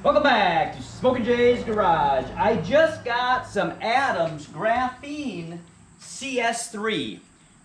Welcome back to Smok'n Jay's Garage. I just got some Adam's Graphene CS3.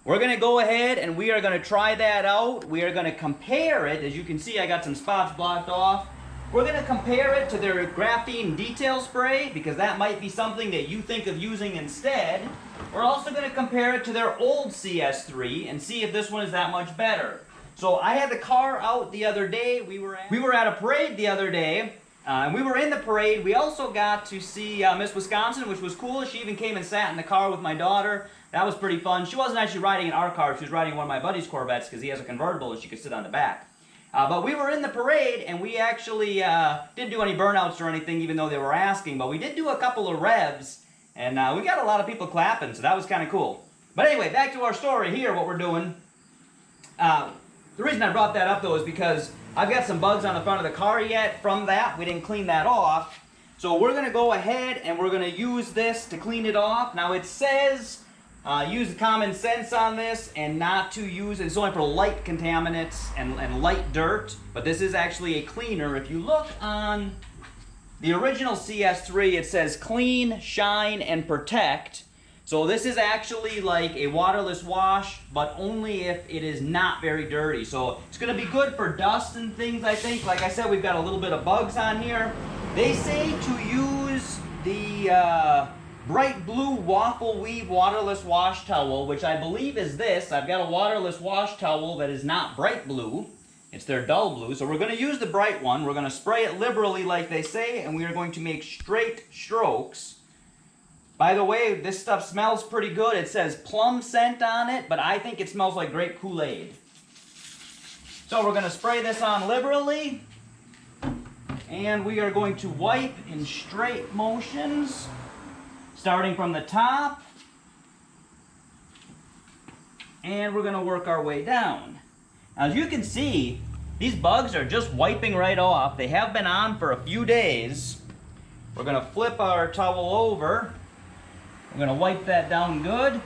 We're going to go ahead and we are going to try that out. We are going to compare it. As you can see, I got some spots blocked off. We're going to compare it to their graphene detail spray because that might be something that you think of using instead. We're also going to compare it to their old CS3 and see if this one is that much better. So I had the car out the other day. We were at a parade the other day. And we were in the parade. We also got to see Miss Wisconsin, which was cool. She even came and sat in the car with my daughter. That was pretty fun. She wasn't actually riding in our car. She was riding one of my buddy's Corvettes because he has a convertible and she could sit on the back. But we were in the parade and we actually didn't do any burnouts or anything, even though they were asking. But we did do a couple of revs and we got a lot of people clapping, so that was kind of cool. But anyway, back to our story here, what we're doing. The reason I brought that up though is because I've got some bugs on the front of the car yet from that. We didn't clean that off. So we're going to go ahead and we're going to use this to clean it off. Now it says use common sense on this and not to use it. It's only for light contaminants and light dirt. But this is actually a cleaner. If you look on the original CS3, it says clean, shine, and protect. So this is actually like a waterless wash, but only if it is not very dirty. So it's going to be good for dust and things, I think. Like I said, we've got a little bit of bugs on here. They say to use the bright blue waffle weave waterless wash towel, which I believe is this. I've got a waterless wash towel that is not bright blue. It's their dull blue. So we're going to use the bright one. We're going to spray it liberally like they say, and we are going to make straight strokes. By the way, this stuff smells pretty good. It says plum scent on it, but I think it smells like grape Kool-Aid. So we're going to spray this on liberally, and we are going to wipe in straight motions, starting from the top, and we're going to work our way down. Now, as you can see, these bugs are just wiping right off. They have been on for a few days. We're going to flip our towel over. We're going to wipe that down good.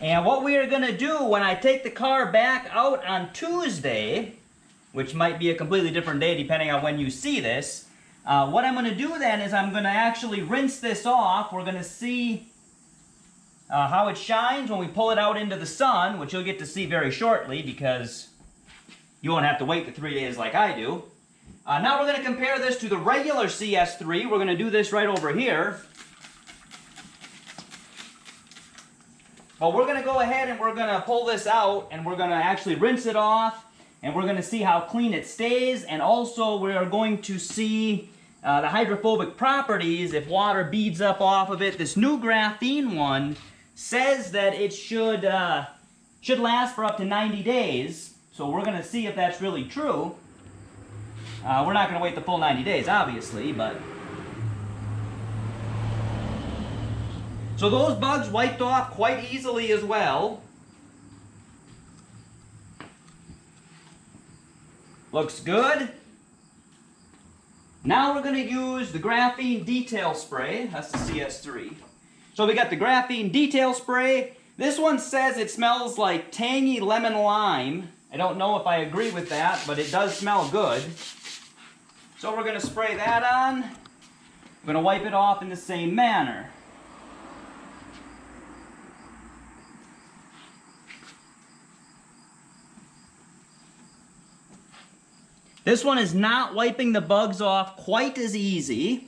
And what we are going to do when I take the car back out on Tuesday, which might be a completely different day depending on when you see this, what I'm going to do then is I'm going to actually rinse this off. We're going to see how it shines when we pull it out into the sun, which you'll get to see very shortly because you won't have to wait the 3 days like I do. Now we're going to compare this to the regular CS3. We're going to do this right over here. But we're going to go ahead and we're going to pull this out and we're going to actually rinse it off and we're going to see how clean it stays, and also we are going to see the hydrophobic properties if water beads up off of it. This new graphene one says that it should last for up to 90 days. So we're going to see if that's really true. We're not going to wait the full 90 days, obviously, but... So those bugs wiped off quite easily as well. Looks good. Now we're going to use the graphene detail spray. That's the CS3. So we got the graphene detail spray. This one says it smells like tangy lemon lime. I don't know if I agree with that, but it does smell good. So we're going to spray that on. We're going to wipe it off in the same manner. This one is not wiping the bugs off quite as easy.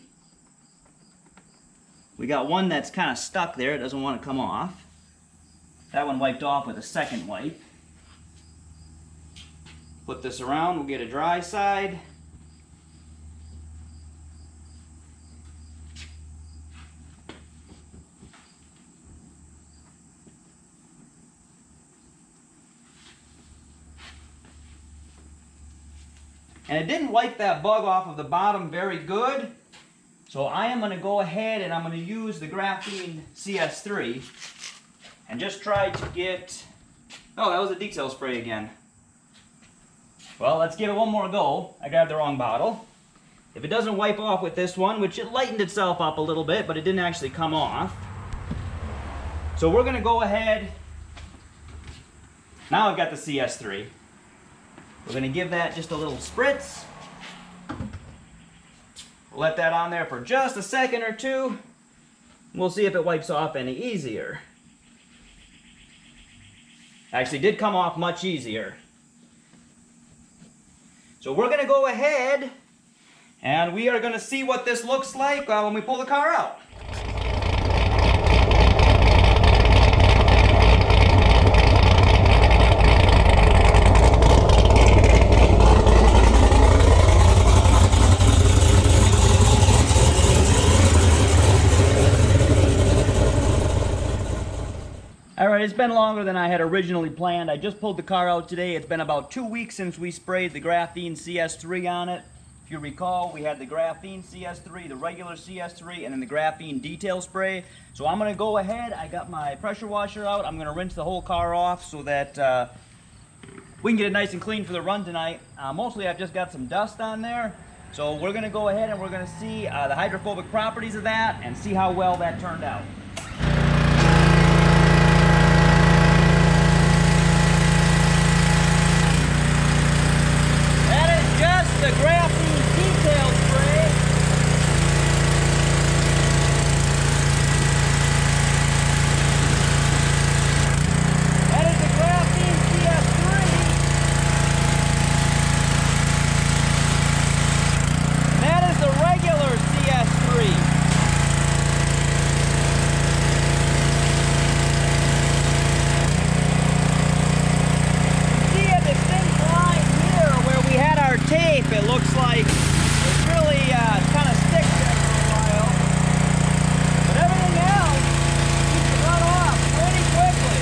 We got one that's kind of stuck there. It doesn't want to come off. That one wiped off with a second wipe. Flip this around. We'll get a dry side. And it didn't wipe that bug off of the bottom very good. So I am going to go ahead and I'm going to use the Graphene CS3 and just try to get... Oh, that was a detail spray again. Well, let's give it one more go. I grabbed the wrong bottle. If it doesn't wipe off with this one, which it lightened itself up a little bit, but it didn't actually come off. So we're going to go ahead. Now I've got the CS3. We're going to give that just a little spritz. Let that on there for just a second or two. We'll see if it wipes off any easier. Actually, did come off much easier. So we're going to go ahead and we are going to see what this looks like when we pull the car out. Alright, it's been longer than I had originally planned. I just pulled the car out today. It's been about 2 weeks since we sprayed the Graphene CS3 on it. If you recall, we had the Graphene CS3, the regular CS3, and then the Graphene detail spray. So I'm going to go ahead. I got my pressure washer out. I'm going to rinse the whole car off so that we can get it nice and clean for the run tonight. Mostly I've just got some dust on there. So we're going to go ahead and we're going to see the hydrophobic properties of that and see how well that turned out. The Graphene detail spray. That is the Graphene CS3. That is the regular CS3. See a distinct line here where we had our tape. It looks like it's really kind of sticks there for a while. But everything else seems to run off pretty quickly.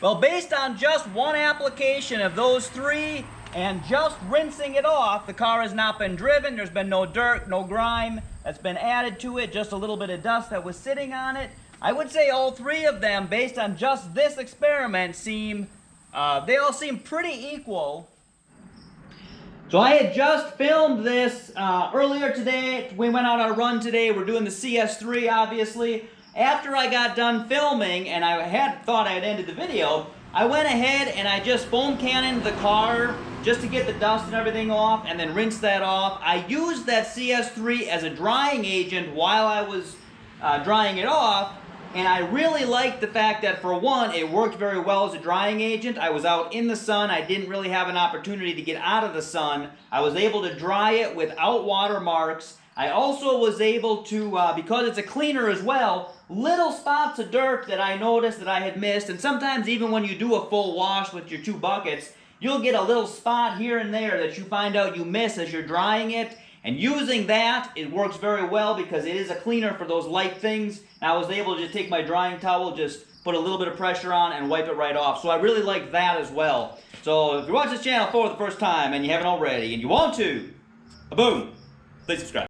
Well, based on just one application of those three and just rinsing it off, the car has not been driven. There's been no dirt, no grime that's been added to it, just a little bit of dust that was sitting on it. I would say all three of them, based on just this experiment, they all seem pretty equal. So I had just filmed this earlier today. We went out on a run today. We're doing the CS3, obviously. After I got done filming, and I had thought I had ended the video, I went ahead and I just foam cannoned the car just to get the dust and everything off, and then rinsed that off. I used that CS3 as a drying agent while I was drying it off, and I really liked the fact that, for one, it worked very well as a drying agent. I was out in the sun. I didn't really have an opportunity to get out of the sun. I was able to dry it without watermarks. I also was able to, because it's a cleaner as well, little spots of dirt that I noticed that I had missed, and sometimes even when you do a full wash with your 2 buckets, you'll get a little spot here and there that you find out you miss as you're drying it. And using that, it works very well because it is a cleaner for those light things. And I was able to just take my drying towel, just put a little bit of pressure on and wipe it right off. So I really like that as well. So if you watch this channel for the first time and you haven't already and you want to, boom, please subscribe.